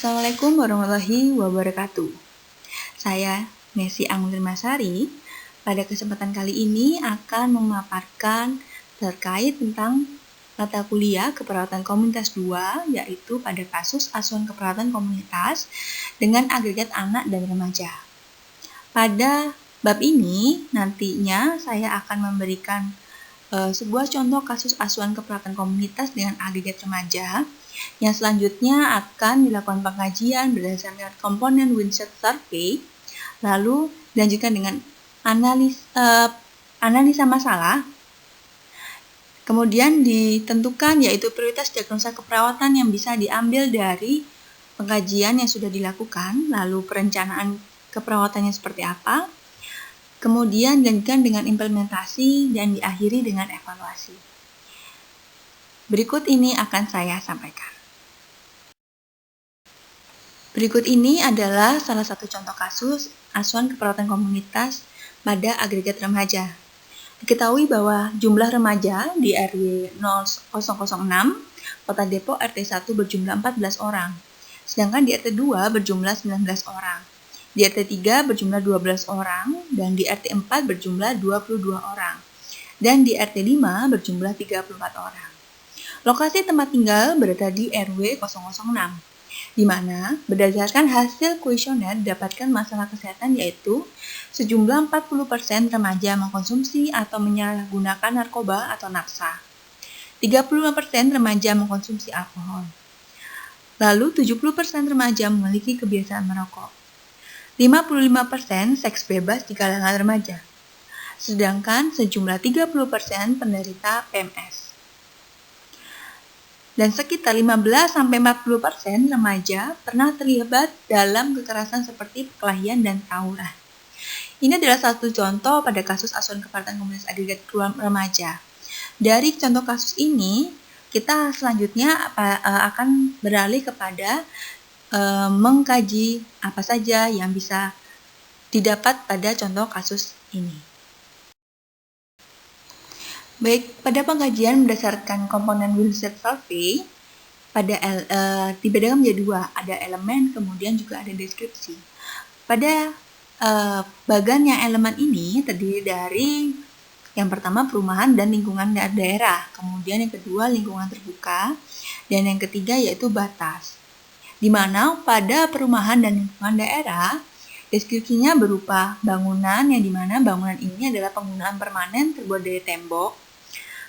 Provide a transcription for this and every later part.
Assalamualaikum warahmatullahi wabarakatuh. Saya Nesi Angulirmasari. Pada kesempatan kali ini akan memaparkan terkait tentang mata kuliah keperawatan komunitas 2, yaitu pada kasus asuhan keperawatan komunitas dengan agregat anak dan remaja. Pada bab ini nantinya saya akan memberikan sebuah contoh kasus asuhan keperawatan komunitas dengan agregat remaja. Yang selanjutnya akan dilakukan pengkajian berdasarkan komponen Winshot Survey, lalu dilanjutkan dengan analisa masalah. Kemudian ditentukan yaitu prioritas diagnosa keperawatan yang bisa diambil dari pengkajian yang sudah dilakukan, lalu perencanaan keperawatannya seperti apa. Kemudian dilanjutkan dengan implementasi dan diakhiri dengan evaluasi. Berikut ini akan saya sampaikan. Berikut ini adalah salah satu contoh kasus asuhan keperawatan komunitas pada agregat remaja. Diketahui bahwa jumlah remaja di RW 006, Kota Depok RT 1 berjumlah 14 orang, sedangkan di RT 2 berjumlah 19 orang, di RT 3 berjumlah 12 orang, dan di RT 4 berjumlah 22 orang, dan di RT 5 berjumlah 34 orang. Lokasi tempat tinggal berada di RW 006, di mana berdasarkan hasil kuesioner didapatkan masalah kesehatan yaitu sejumlah 40% remaja mengkonsumsi atau menyalahgunakan narkoba atau nafsa, 35% remaja mengkonsumsi alkohol, lalu 70% remaja memiliki kebiasaan merokok, 55% seks bebas di kalangan remaja, sedangkan sejumlah 30% penderita PMS. Dan sekitar 15-40% remaja pernah terlibat dalam kekerasan seperti perkelahian dan tawuran. Ini adalah satu contoh pada kasus asuhan keperawatan komunitas agregat remaja. Dari contoh kasus ini, kita selanjutnya akan beralih kepada mengkaji apa saja yang bisa didapat pada contoh kasus ini. Baik, pada pengkajian berdasarkan komponen Winshot Survey, dibedakan menjadi dua, ada elemen, kemudian juga ada deskripsi. Pada bagian yang elemen ini terdiri dari yang pertama perumahan dan lingkungan daerah, kemudian yang kedua lingkungan terbuka, dan yang ketiga yaitu batas. Di mana pada perumahan dan lingkungan daerah, deskripsinya berupa bangunan yang dimana bangunan ini adalah penggunaan permanen terbuat dari tembok.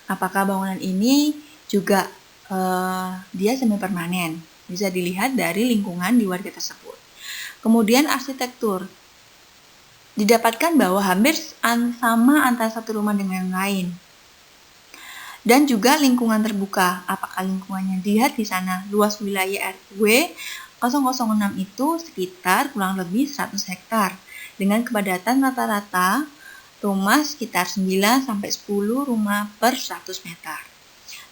Apakah bangunan ini juga dia semi permanen? Bisa dilihat dari lingkungan di warga tersebut. Kemudian arsitektur. Didapatkan bahwa hampir sama antara satu rumah dengan yang lain. Dan juga lingkungan terbuka. Apakah lingkungannya dilihat di sana luas wilayah RW 006 itu sekitar kurang lebih 100 hektar dengan kepadatan rata-rata rumah sekitar 9-10 rumah per 100 meter.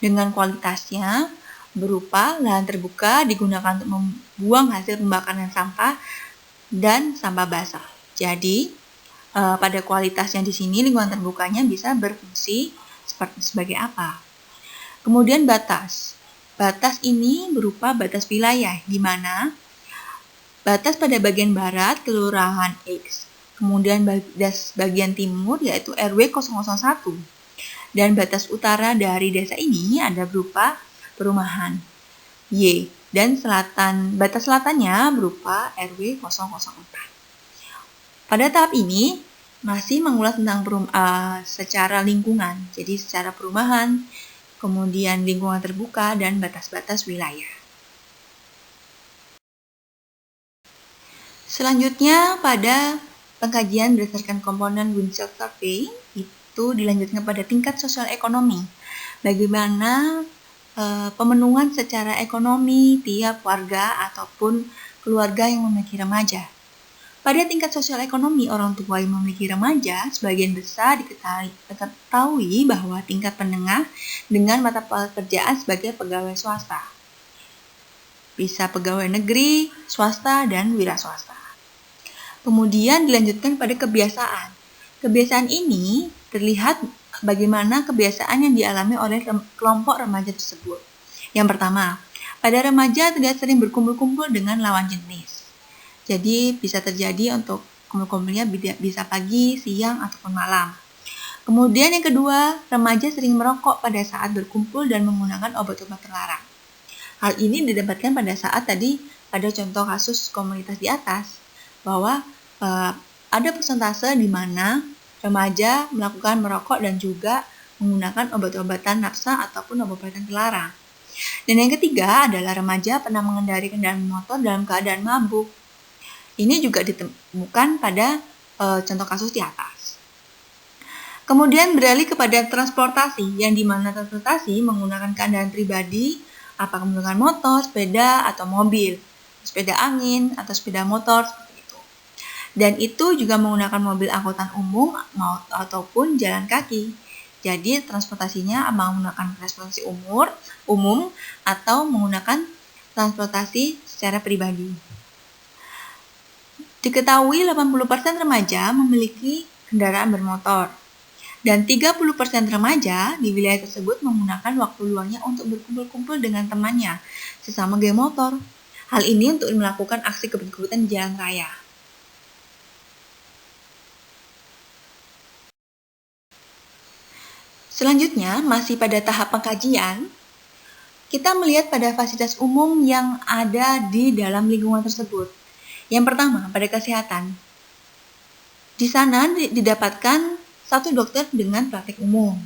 Dengan kualitasnya berupa lahan terbuka digunakan untuk membuang hasil pembakaran sampah dan sampah basah. Jadi, pada kualitasnya di sini lingkungan terbukanya bisa berfungsi sebagai apa? Kemudian batas. Batas ini berupa batas wilayah, di mana batas pada bagian barat kelurahan X, kemudian batas bagian timur yaitu RW 001, dan batas utara dari desa ini ada berupa perumahan Y, dan batas selatannya berupa RW 004. Pada tahap ini masih mengulas tentang secara lingkungan, jadi secara perumahan, kemudian lingkungan terbuka, dan batas-batas wilayah. Selanjutnya pada pengkajian berdasarkan komponen Winshot Survey itu dilanjutkan pada tingkat sosial ekonomi. Bagaimana pemenuhan secara ekonomi tiap warga ataupun keluarga yang memiliki remaja. Pada tingkat sosial ekonomi orang tua yang memiliki remaja, sebagian besar diketahui bahwa tingkat menengah dengan mata pekerjaan sebagai pegawai swasta. Bisa pegawai negeri, swasta, dan wira swasta. Kemudian dilanjutkan pada kebiasaan. Kebiasaan ini terlihat bagaimana kebiasaan yang dialami oleh kelompok remaja tersebut. Yang pertama, Pada remaja tidak sering berkumpul-kumpul dengan lawan jenis. Jadi bisa terjadi untuk kumpul-kumpulnya bisa pagi, siang, ataupun malam. Kemudian yang kedua, remaja sering merokok pada saat berkumpul dan menggunakan obat-obat terlarang. Hal ini didapatkan pada saat tadi pada contoh kasus komunitas di atas, bahwa ada persentase di mana remaja melakukan merokok dan juga menggunakan obat-obatan nafsa ataupun obat-obatan terlarang. Dan yang ketiga adalah remaja pernah mengendarai kendaraan motor dalam keadaan mabuk. Ini juga ditemukan pada contoh kasus di atas. Kemudian beralih kepada transportasi, yang dimana transportasi menggunakan kendaraan pribadi, apakah menggunakan motor, sepeda, atau mobil, sepeda angin, atau sepeda motor, seperti itu. Dan itu juga menggunakan mobil angkutan umum ataupun jalan kaki. Jadi transportasinya menggunakan transportasi umum atau menggunakan transportasi secara pribadi. Diketahui 80% remaja memiliki kendaraan bermotor dan 30% remaja di wilayah tersebut menggunakan waktu luangnya untuk berkumpul-kumpul dengan temannya sesama geng motor. Hal ini untuk melakukan aksi kebut-kebutan di jalan raya. Selanjutnya, masih pada tahap pengkajian, kita melihat pada fasilitas umum yang ada di dalam lingkungan tersebut. Yang pertama, pada kesehatan. Di sana didapatkan satu dokter dengan praktik umum.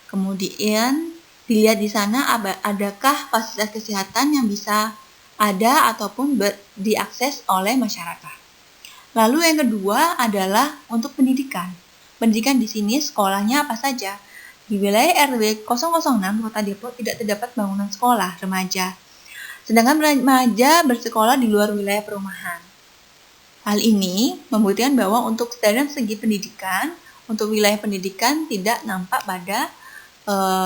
Kemudian, dilihat di sana adakah fasilitas kesehatan yang bisa ada ataupun diakses oleh masyarakat. Lalu yang kedua adalah untuk pendidikan. Pendidikan di sini sekolahnya apa saja? Di wilayah RW 006 Kota Depok tidak terdapat bangunan sekolah remaja. Sedangkan remaja bersekolah di luar wilayah perumahan. Hal ini membuktikan bahwa untuk dari segi pendidikan, untuk wilayah pendidikan tidak nampak pada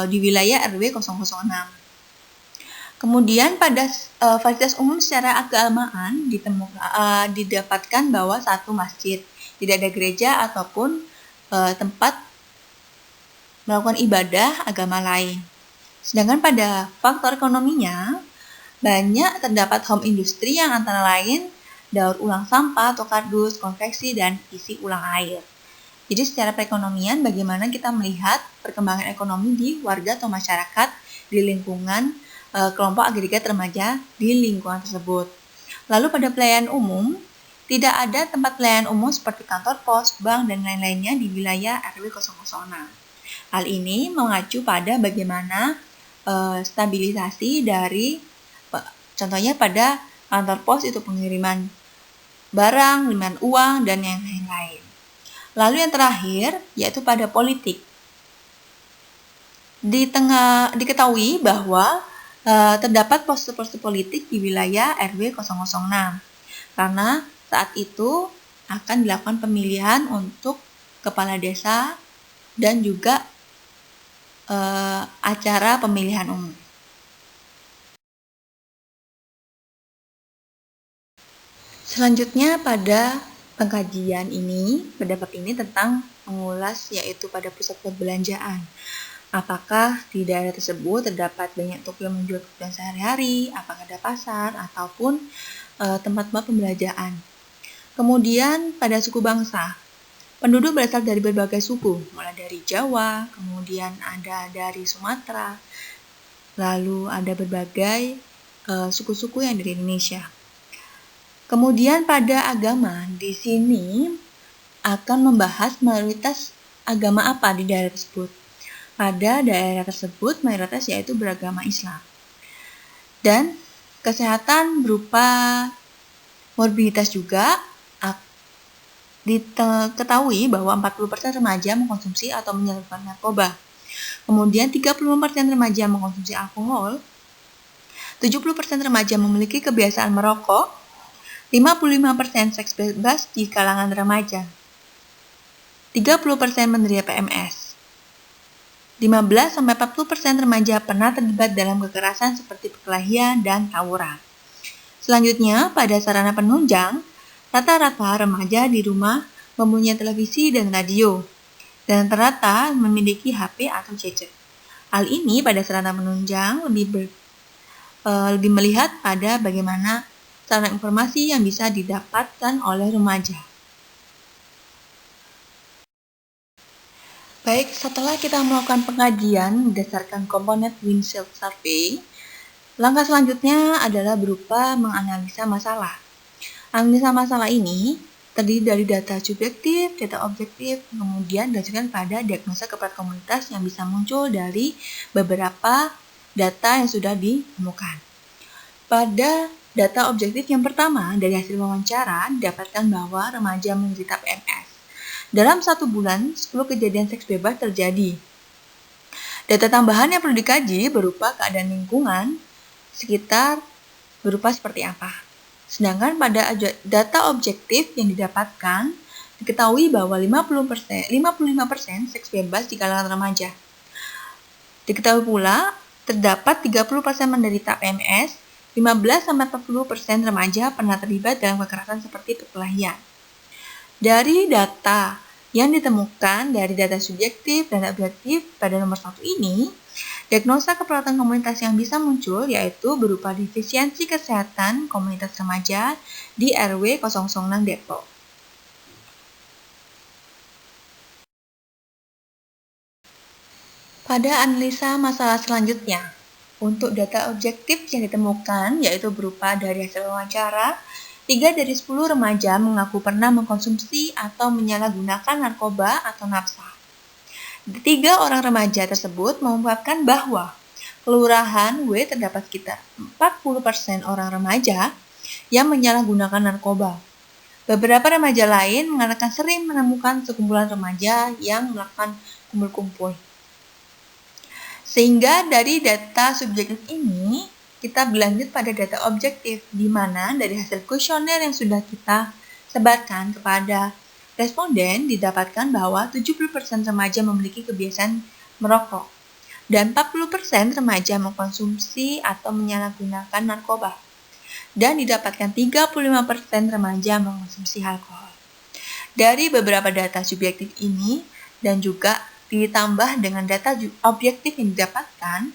di wilayah RW 006. Kemudian pada fasilitas umum secara keagamaan didapatkan bahwa satu masjid, tidak ada gereja ataupun tempat melakukan ibadah agama lain. Sedangkan pada faktor ekonominya, banyak terdapat home industry yang antara lain daur ulang sampah atau kardus, konveksi, dan isi ulang air. Jadi secara perekonomian, bagaimana kita melihat perkembangan ekonomi di warga atau masyarakat di lingkungan kelompok agregat remaja di lingkungan tersebut. Lalu pada pelayanan umum, tidak ada tempat pelayanan umum seperti kantor pos, bank, dan lain-lainnya di wilayah RW 006. Hal ini mengacu pada bagaimana stabilisasi dari contohnya pada kantor pos itu pengiriman barang, pengiriman uang, dan yang lain-lain. Lalu yang terakhir yaitu pada politik. Diketahui bahwa terdapat poster-poster politik di wilayah RW 006 karena saat itu akan dilakukan pemilihan untuk kepala desa dan juga acara pemilihan umum. Selanjutnya pada pengkajian ini, pada bab ini tentang mengulas yaitu pada pusat perbelanjaan. Apakah di daerah tersebut terdapat banyak toko yang menjual kebutuhan sehari-hari, apakah ada pasar ataupun tempat-tempat pembelanjaan. Kemudian pada suku bangsa. Penduduk berasal dari berbagai suku, mulai dari Jawa, kemudian ada dari Sumatera, lalu ada berbagai suku-suku yang dari Indonesia. Kemudian pada agama, di sini akan membahas mayoritas agama apa di daerah tersebut. Pada daerah tersebut mayoritas yaitu beragama Islam. Dan kesehatan berupa morbiditas juga diketahui bahwa 40% remaja mengkonsumsi atau menyalahgunakan narkoba. Kemudian 35% remaja mengkonsumsi alkohol, 70% remaja memiliki kebiasaan merokok, 55% seks bebas di kalangan remaja, 30% menderita PMS, 15-40% remaja pernah terlibat dalam kekerasan seperti perkelahian dan tawuran. Selanjutnya, pada sarana penunjang, rata-rata remaja di rumah mempunyai televisi dan radio, dan rata-rata memiliki HP atau gadget. Hal ini pada sarana penunjang lebih lebih melihat pada bagaimana sarana informasi yang bisa didapatkan oleh remaja. Baik, setelah kita melakukan pengajian berdasarkan komponen Windshield Survey, langkah selanjutnya adalah berupa menganalisa masalah. Analisa masalah ini terdiri dari data subjektif, data objektif, kemudian didasarkan pada diagnosa kepada komunitas yang bisa muncul dari beberapa data yang sudah ditemukan. Pada data objektif yang pertama dari hasil wawancara didapatkan bahwa remaja menderita PMS. Dalam 1 bulan, 10 kejadian seks bebas terjadi. Data tambahan yang perlu dikaji berupa keadaan lingkungan sekitar berupa seperti apa. Sedangkan pada data objektif yang didapatkan, diketahui bahwa 55% seks bebas di kalangan remaja. Diketahui pula, terdapat 30% menderita PMS, 15-40% remaja pernah terlibat dalam kekerasan seperti perkelahian. Dari data yang ditemukan dari data subjektif dan objektif pada nomor 1 ini, diagnosa keperawatan komunitas yang bisa muncul yaitu berupa defisiensi kesehatan komunitas remaja di RW 006 Depok. Pada analisa masalah selanjutnya, untuk data objektif yang ditemukan yaitu berupa dari hasil wawancara, 3 dari 10 remaja mengaku pernah mengkonsumsi atau menyalahgunakan narkoba atau nafsa. 3 orang remaja tersebut mengungkapkan bahwa kelurahan W terdapat sekitar 40% orang remaja yang menyalahgunakan narkoba. Beberapa remaja lain mengatakan sering menemukan sekumpulan remaja yang melakukan kumpul-kumpul. Sehingga dari data subjektif ini, kita berlanjut pada data objektif, di mana dari hasil kuesioner yang sudah kita sebarkan kepada responden didapatkan bahwa 70% remaja memiliki kebiasaan merokok dan 40% remaja mengkonsumsi atau menyalahgunakan narkoba dan didapatkan 35% remaja mengkonsumsi alkohol. Dari beberapa data subjektif ini dan juga ditambah dengan data objektif yang didapatkan,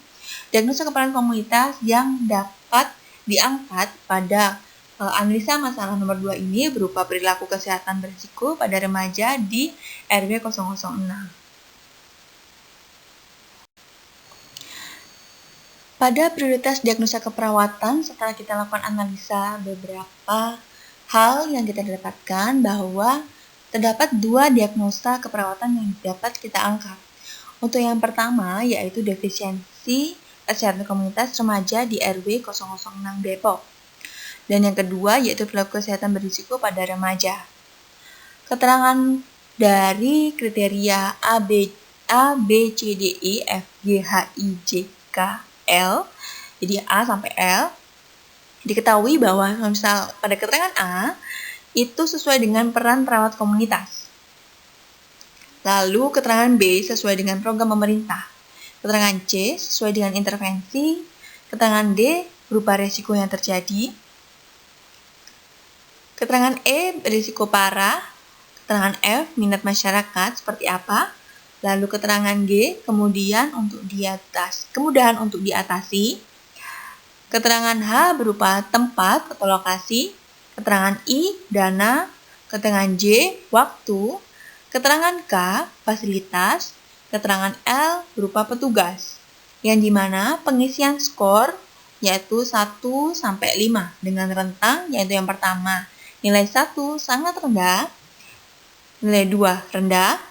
diagnosa keperawatan komunitas yang dapat diangkat pada analisa masalah nomor 2 ini berupa perilaku kesehatan berisiko pada remaja di RW 006. Pada prioritas diagnosa keperawatan, setelah kita lakukan analisa beberapa hal yang kita dapatkan bahwa terdapat 2 diagnosa keperawatan yang dapat kita angkat. Untuk yang pertama yaitu defisiensi kesehatan komunitas remaja di RW 006 Depok. Dan yang kedua yaitu perilaku kesehatan berisiko pada remaja. Keterangan dari kriteria A, B, C, D, E, F, G, H, I, J, K, L, jadi A sampai L, diketahui bahwa misal pada keterangan A, itu sesuai dengan peran perawat komunitas. Lalu keterangan B sesuai dengan program pemerintah. Keterangan C sesuai dengan intervensi. Keterangan D berupa resiko yang terjadi. Keterangan E berisiko parah. Keterangan F minat masyarakat seperti apa. Lalu keterangan G kemudahan untuk diatasi. Keterangan H berupa tempat atau lokasi. Keterangan I dana. Keterangan J waktu. Keterangan K fasilitas. Keterangan L berupa petugas, yang dimana pengisian skor yaitu 1 sampai 5 dengan rentang yaitu yang pertama nilai 1 sangat rendah, nilai 2 rendah,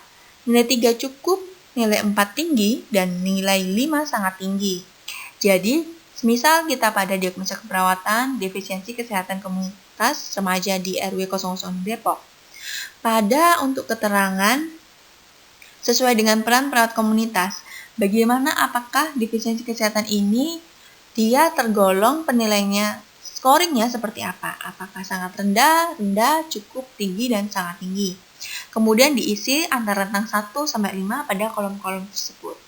nilai 3 cukup, nilai 4 tinggi, dan nilai 5 sangat tinggi. Jadi, semisal kita pada diagnosa keperawatan defisiensi kesehatan komunitas remaja di RW 006 Depok. Pada untuk keterangan sesuai dengan peran perawat komunitas, bagaimana apakah defisiensi kesehatan ini dia tergolong penilaiannya, scoringnya seperti apa? Apakah sangat rendah, cukup, tinggi, dan sangat tinggi? Kemudian diisi antara rentang 1 sampai 5 pada kolom-kolom tersebut.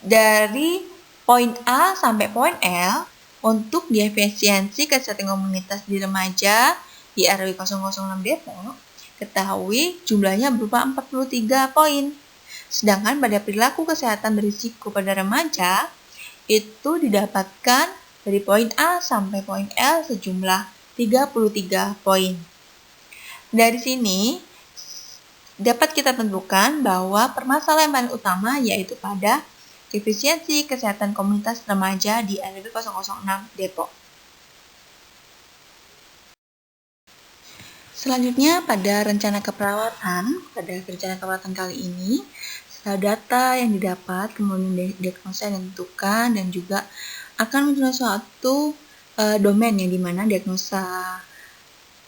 Dari poin A sampai poin L, untuk defisiensi kesehatan komunitas di remaja di RW 006 Depok, ketahui jumlahnya berupa 43 poin. Sedangkan pada perilaku kesehatan berisiko pada remaja, itu didapatkan dari poin A sampai poin L sejumlah 33 poin. Dari sini dapat kita tentukan bahwa permasalahan paling utama yaitu pada efisiensi kesehatan komunitas remaja di LB 006 Depok. Selanjutnya pada rencana keperawatan kali ini, setelah data yang didapat, kemudian diagnosa yang ditentukan, dan juga akan muncul suatu domain yang dimana diagnosa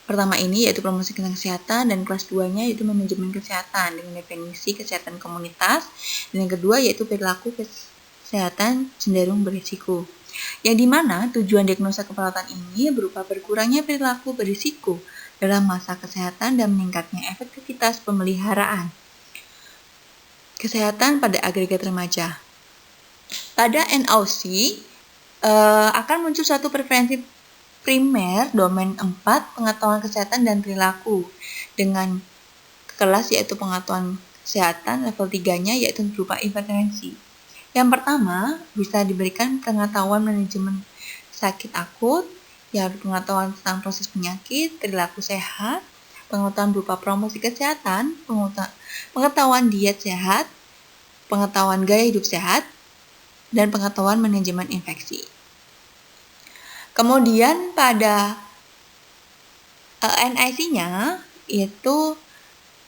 pertama ini yaitu promosi kesehatan, dan kelas 2-nya yaitu manajemen kesehatan dengan definisi kesehatan komunitas, dan yang kedua yaitu perilaku kesehatan cenderung berisiko. Yang dimana tujuan diagnosa keperawatan ini berupa berkurangnya perilaku berisiko dalam masa kesehatan dan meningkatnya efektivitas pemeliharaan kesehatan pada agregat remaja. Pada NOC akan muncul suatu preferensi primer domain 4 pengetahuan kesehatan dan perilaku dengan kelas yaitu pengetahuan kesehatan level 3-nya yaitu berupa intervensi. Yang pertama bisa diberikan pengetahuan manajemen sakit akut, yaitu pengetahuan tentang proses penyakit, perilaku sehat, pengetahuan berupa promosi kesehatan, pengetahuan diet sehat, pengetahuan gaya hidup sehat, dan pengetahuan manajemen infeksi. Kemudian pada NIC-nya yaitu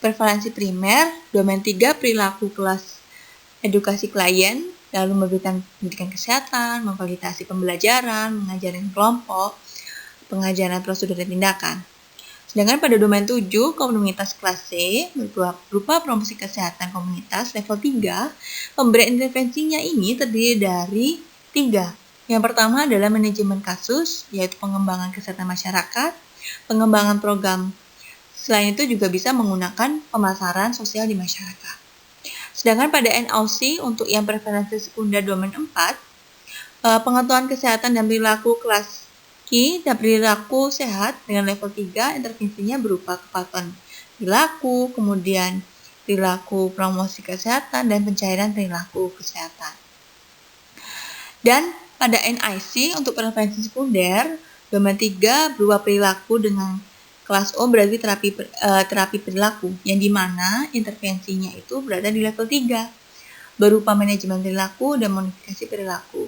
prevalensi primer, domain 3 perilaku kelas edukasi klien, lalu memberikan pendidikan kesehatan, memfasilitasi pembelajaran, mengajarin kelompok, pengajaran prosedur dan tindakan. Sedangkan pada domain 7, komunitas kelas C, berupa promosi kesehatan komunitas level 3, pemberian intervensinya ini terdiri dari 3. Yang pertama adalah manajemen kasus, yaitu pengembangan kesehatan masyarakat, pengembangan program. Selain itu juga bisa menggunakan pemasaran sosial di masyarakat. Sedangkan pada NOC, untuk yang preferensi sekunder domain 4, pengetahuan kesehatan dan perilaku kelas dan perilaku sehat dengan level 3, intervensinya berupa kepatuhan perilaku, kemudian perilaku promosi kesehatan, dan pencairan perilaku kesehatan. Dan pada NIC untuk preferensi sekunder, domain 3 berupa perilaku dengan kelas O berarti terapi perilaku, yang dimana intervensinya itu berada di level 3, berupa manajemen perilaku dan modifikasi perilaku.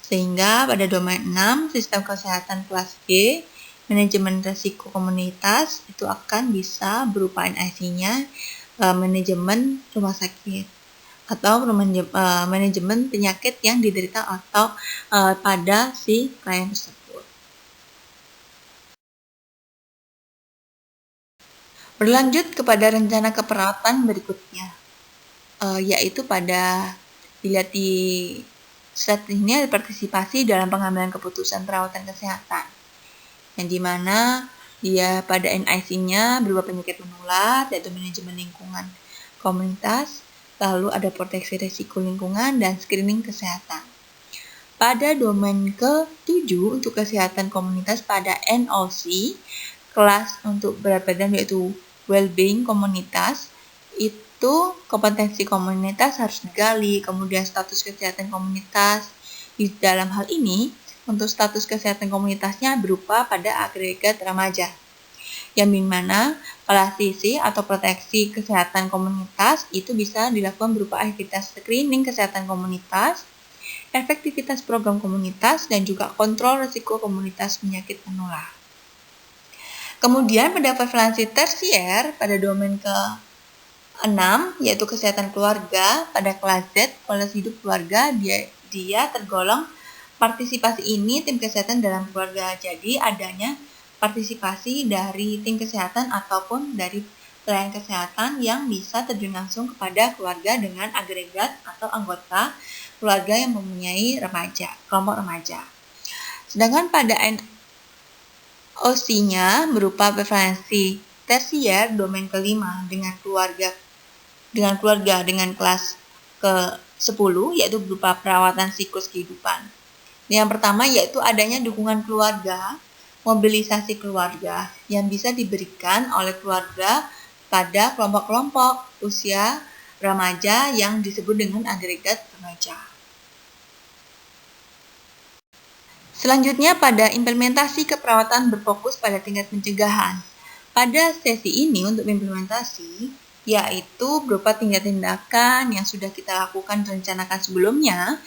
Sehingga pada domain 6, sistem kesehatan kelas G, manajemen risiko komunitas, itu akan bisa berupa NIC-nya manajemen rumah sakit atau manajemen penyakit yang diderita atau pada si klien tersebut. Berlanjut kepada rencana keperawatan berikutnya, yaitu pada dilihat di slide ini ada partisipasi dalam pengambilan keputusan perawatan kesehatan, yang dimana dia pada NIC-nya berupa penyakit menular, yaitu manajemen lingkungan komunitas, lalu ada proteksi risiko lingkungan dan screening kesehatan. Pada domain ke-7 untuk kesehatan komunitas pada NOC, kelas untuk berat badan yaitu well-being komunitas, itu kompetensi komunitas harus digali, kemudian status kesehatan komunitas. Di dalam hal ini, untuk status kesehatan komunitasnya berupa pada agregat remaja, yang dimana kelas atau proteksi kesehatan komunitas itu bisa dilakukan berupa aktivitas screening kesehatan komunitas, efektivitas program komunitas, dan juga kontrol risiko komunitas penyakit menular. Kemudian pada prevalensi tersier pada domain ke-6 yaitu kesehatan keluarga, pada kelas Z kualitas hidup keluarga, dia tergolong partisipasi ini tim kesehatan dalam keluarga. Jadi adanya partisipasi dari tim kesehatan ataupun dari pelayan kesehatan yang bisa terjun langsung kepada keluarga dengan agregat atau anggota keluarga yang mempunyai kelompok remaja. Sedangkan pada NOC-nya berupa prevalensi tersier domain ke-5 dengan keluarga dengan kelas ke-10 yaitu berupa perawatan siklus kehidupan. Yang pertama yaitu adanya dukungan keluarga, mobilisasi keluarga yang bisa diberikan oleh keluarga pada kelompok-kelompok usia remaja yang disebut dengan agregat remaja. Selanjutnya pada implementasi keperawatan berfokus pada tingkat pencegahan. Pada sesi ini untuk implementasi, yaitu berupa tingkat tindakan yang sudah kita lakukan dan rencanakan sebelumnya.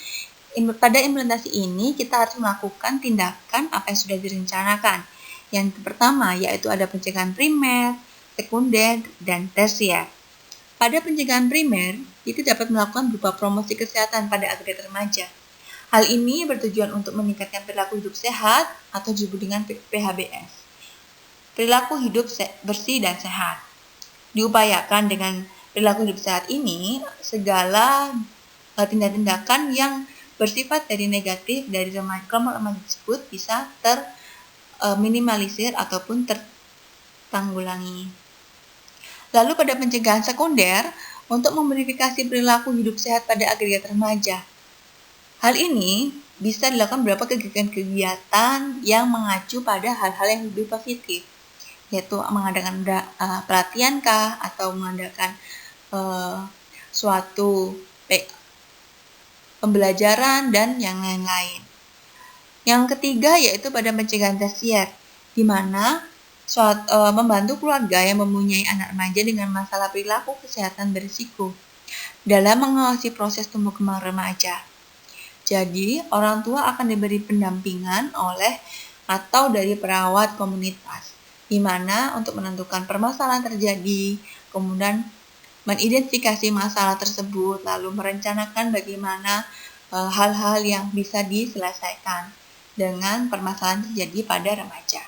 Pada implementasi ini kita harus melakukan tindakan apa yang sudah direncanakan. Yang pertama yaitu ada pencegahan primer, sekunder, dan tersier. Pada pencegahan primer, itu dapat melakukan berupa promosi kesehatan pada agregat remaja. Hal ini bertujuan untuk meningkatkan perilaku hidup sehat atau disebut dengan PHBS. Perilaku hidup bersih dan sehat. Diupayakan dengan perilaku hidup sehat ini, segala tindakan yang bersifat dari negatif dari kelompok remaja tersebut bisa terminimalisir ataupun tertanggulangi. Lalu pada pencegahan sekunder, untuk memverifikasi perilaku hidup sehat pada agregat remaja. Hal ini bisa dilakukan beberapa kegiatan yang mengacu pada hal-hal yang lebih positif, yaitu mengadakan pelatihan atau mengadakan suatu pembelajaran dan yang lain-lain. Yang ketiga yaitu pada pencegahan tersier, di mana membantu keluarga yang mempunyai anak remaja dengan masalah perilaku kesehatan berisiko dalam mengawasi proses tumbuh kembang remaja. Jadi, orang tua akan diberi pendampingan oleh atau dari perawat komunitas, di mana untuk menentukan permasalahan terjadi, kemudian mengidentifikasi masalah tersebut, lalu merencanakan bagaimana hal-hal yang bisa diselesaikan dengan permasalahan terjadi pada remaja.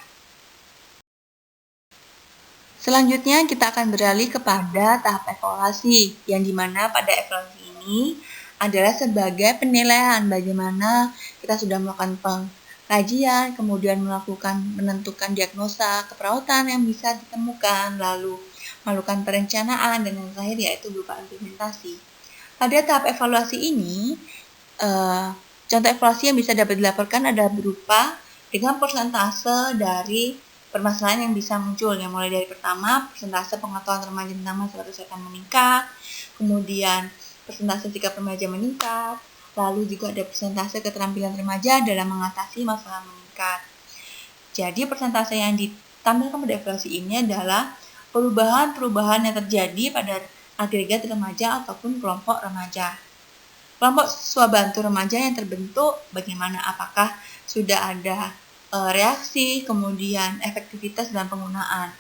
Selanjutnya kita akan beralih kepada tahap evaluasi, yang dimana pada evaluasi ini adalah sebagai penilaian bagaimana kita sudah melakukan pengkajian, kemudian menentukan diagnosa keperawatan yang bisa ditemukan, lalu melakukan perencanaan, dan yang terakhir yaitu berupa implementasi. Pada tahap evaluasi ini, contoh evaluasi yang bisa dapat dilaporkan adalah berupa dengan persentase dari permasalahan yang bisa muncul, yang mulai dari pertama, persentase pengetahuan remaja tentang masalah kesehatan meningkat, kemudian persentase sikap remaja meningkat, lalu juga ada persentase keterampilan remaja dalam mengatasi masalah meningkat. Jadi persentase yang ditampilkan pada evaluasi ini adalah perubahan-perubahan yang terjadi pada agregat remaja ataupun kelompok remaja. Kelompok swabantu remaja yang terbentuk, bagaimana apakah sudah ada reaksi, kemudian efektivitas dalam penggunaan.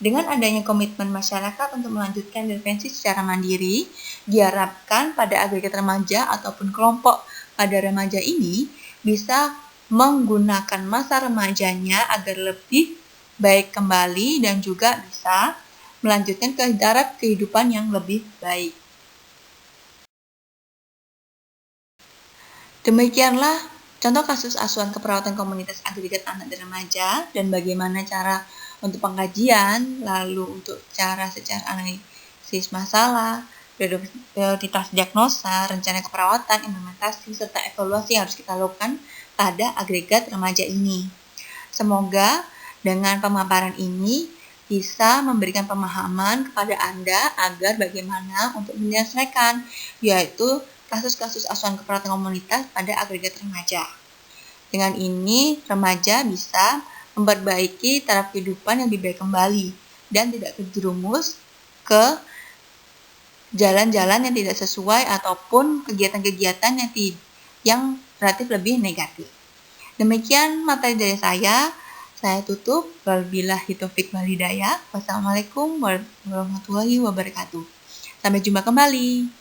Dengan adanya komitmen masyarakat untuk melanjutkan intervensi secara mandiri, diharapkan pada agregat remaja ataupun kelompok pada remaja ini bisa menggunakan masa remajanya agar lebih baik kembali dan juga bisa melanjutkan ke taraf kehidupan yang lebih baik. Demikianlah contoh kasus asuhan keperawatan komunitas agregat anak dan remaja dan bagaimana cara untuk pengkajian, lalu untuk cara secara analisis masalah, prioritas diagnosa, rencana keperawatan, implementasi, serta evaluasi yang harus kita lakukan pada agregat remaja ini. Semoga dengan pemaparan ini bisa memberikan pemahaman kepada Anda agar bagaimana untuk menyelesaikan, yaitu kasus-kasus asuhan keperawatan komunitas pada agregat remaja. Dengan ini, remaja bisa memperbaiki taraf kehidupan yang lebih baik kembali dan tidak terjerumus ke jalan-jalan yang tidak sesuai ataupun kegiatan-kegiatan yang relatif lebih negatif. Demikian materi dari saya tutup. Wabillahi taufiq wal hidayah. Wassalamualaikum warahmatullahi wabarakatuh. Sampai jumpa kembali.